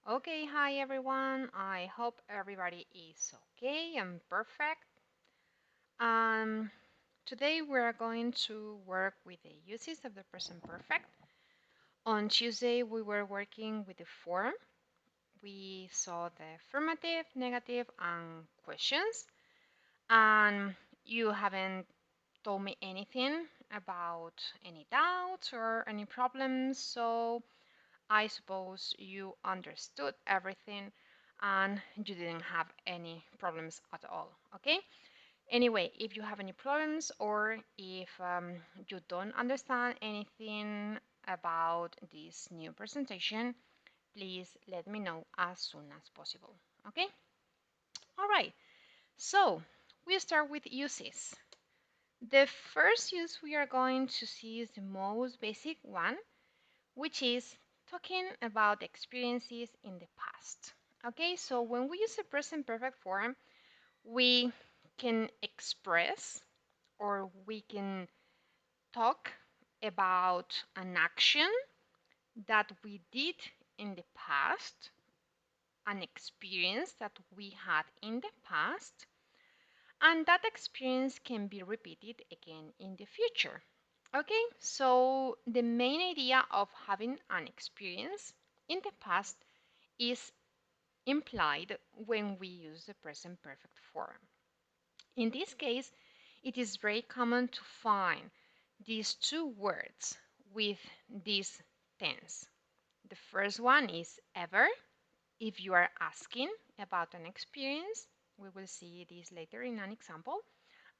Okay, hi everyone. I hope everybody is okay and perfect. Um, Today we're going to work with the uses of the present perfect. On Tuesday we were working with the form. We saw the affirmative, negative, and questions. And you haven't told me anything about any doubts or any problems, so I suppose you understood everything and you didn't have any problems at all. Okay? Anyway, if you have any problems or if you don't understand anything about this new presentation, please let me know as soon as possible. Okay? All right. So we start with uses. The first use we are going to see is the most basic one, which is talking about experiences in the past. Okay, so when we use the present perfect form, we can express or we can talk about an action that we did in the past, an experience that we had in the past, and that experience can be repeated again in the future. Okay, so the main idea of having an experience in the past is implied when we use the present perfect form. In this case, it is very common to find these two words with this tense. The first one is ever, if you are asking about an experience. We will see this later in an example.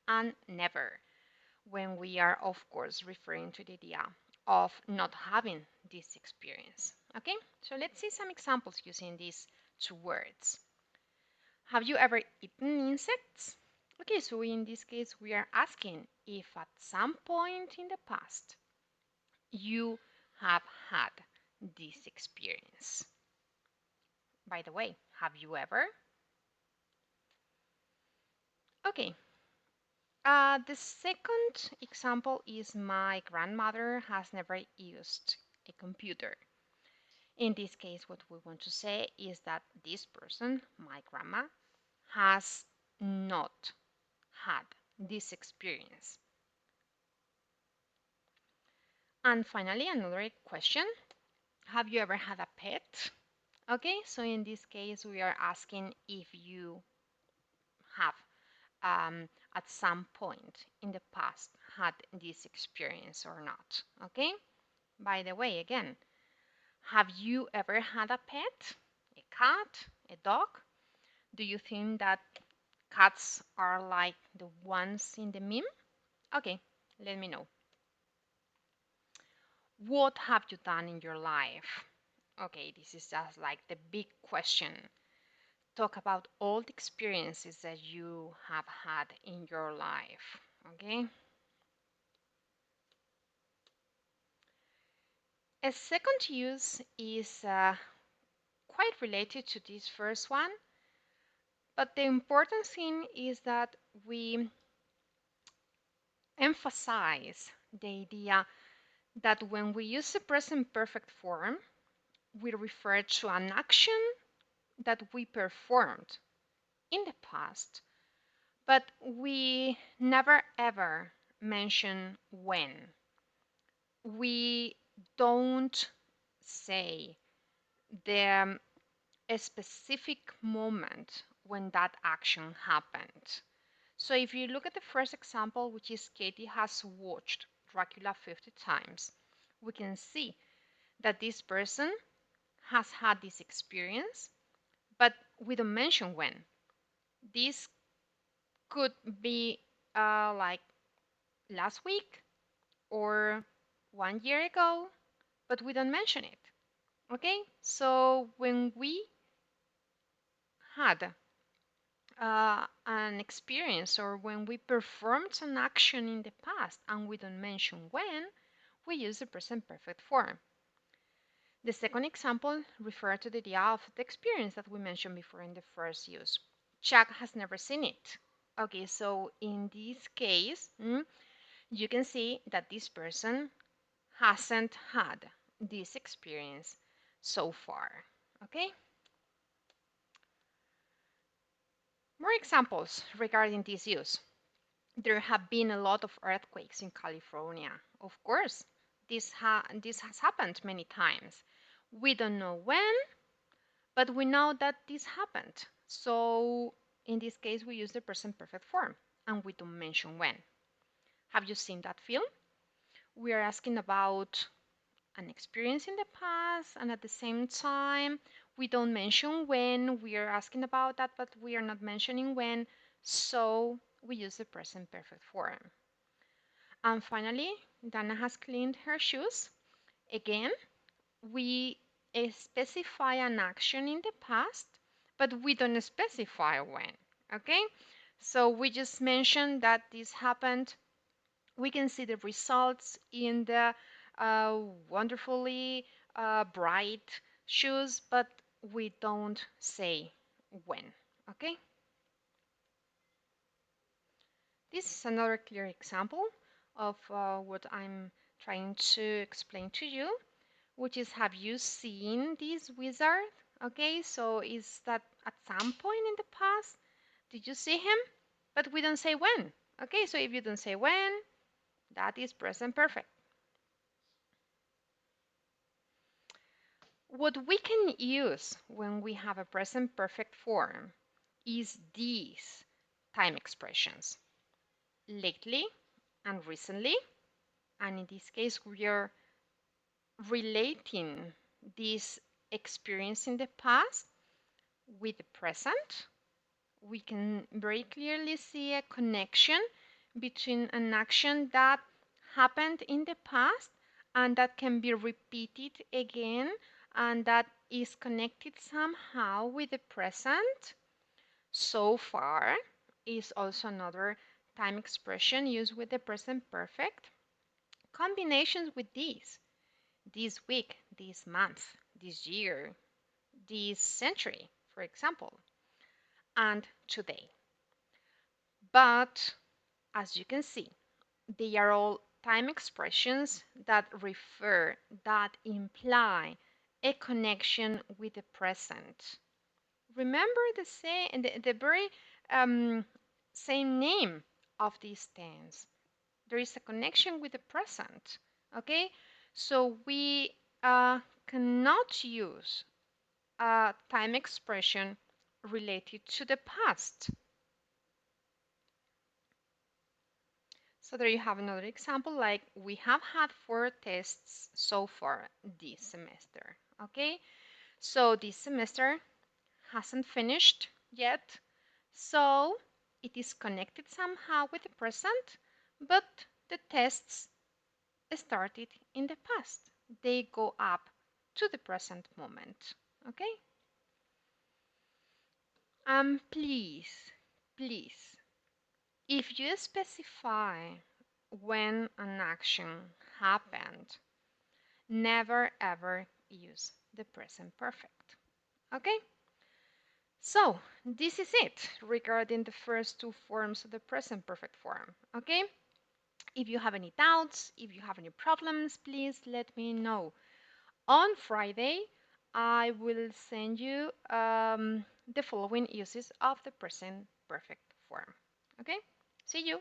And never, when we are, of course, referring to the idea of not having this experience. Okay, so let's see some examples using these two words. Have you ever eaten insects? Okay, so in this case, we are asking if at some point in the past you have had this experience. By the way, have you ever? Okay, the second example is my grandmother has never used a computer. In this case, what we want to say is that this person, my grandma, has not had this experience. And finally, another question. Have you ever had a pet? Okay, so in this case, we are asking if you have at some point in the past had this experience or not. Okay, by the way, again, have you ever had a pet? A cat? A dog? Do you think that cats are like the ones in the meme? Okay, let me know. What have you done in your life? Okay, this is just like the big question. Talk about all the experiences that you have had in your life. Okay. A second use is quite related to this first one, but the important thing is that we emphasize the idea that when we use the present perfect form, we refer to an action that we performed in the past, but we never ever mention when. We don't say the a specific moment when that action happened. So if you look at the first example, which is Katie has watched Dracula 50 times, we can see that this person has had this experience, but we don't mention when. This could be like last week or 1 year ago, but we don't mention it. Okay, so when we had an experience or when we performed an action in the past and we don't mention when, we use the present perfect form. The second example refers to the idea of the experience that we mentioned before in the first use. Chuck has never seen it. Okay, so in this case, you can see that this person hasn't had this experience so far. Okay? More examples regarding this use. There have been a lot of earthquakes in California. Of course, this has happened many times. We don't know when, but we know that this happened. So in this case, we use the present perfect form and we don't mention when. Have you seen that film? We are asking about an experience in the past, and at the same time, we don't mention when. We are asking about that, but we are not mentioning when. So we use the present perfect form. And finally, Dana has cleaned her shoes. Again, we specify an action in the past, but we don't specify when. Okay? So we just mention that this happened. We can see the results in the wonderfully bright shoes, but we don't say when. Okay? This is another clear example of what I'm trying to explain to you, which is, have you seen this wizard? Okay, so is that at some point in the past, did you see him? But we don't say when. Okay, so if you don't say when, that is present perfect. What we can use when we have a present perfect form is these time expressions: lately and recently. And in this case, we are relating this experience in the past with the present. We can very clearly see a connection between an action that happened in the past and that can be repeated again and that is connected somehow with the present. So far is also another time expression used with the present perfect. Combinations with these: this week, this month, this year, this century, for example, and today. But as you can see, they are all time expressions that refer, that imply a connection with the present. Remember the very same name of this tense. There is a connection with the present. Okay, so we cannot use a time expression related to the past. So there you have another example, like we have had 4 tests so far this semester. Okay, so this semester hasn't finished yet, so it is connected somehow with the present, but the tests started in the past. They go up to the present moment. Okay? Please, if you specify when an action happened, never ever use the present perfect. Okay? So, this is it regarding the first 2 forms of the present perfect form. Okay? If you have any doubts, if you have any problems, please let me know. On Friday, I will send you the following uses of the present perfect form. Okay? See you.